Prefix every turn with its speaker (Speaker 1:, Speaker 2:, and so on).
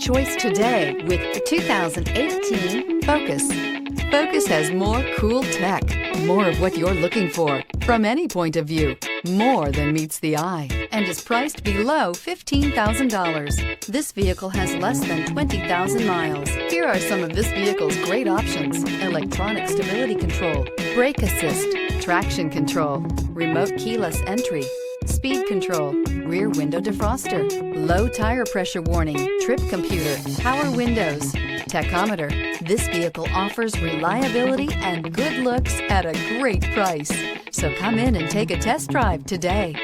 Speaker 1: choice today with the 2018 Focus. Focus has more cool tech, more of what you're looking for from any point of view, more than meets the eye, and is priced below $15,000. This vehicle has less than 20,000 miles. Here are some of this vehicle's great options: electronic stability control, brake assist, traction control, remote keyless entry, speed control, rear window defroster, low tire pressure warning, trip computer, power windows, tachometer. This vehicle offers reliability and good looks at a great price. So come in and take a test drive today.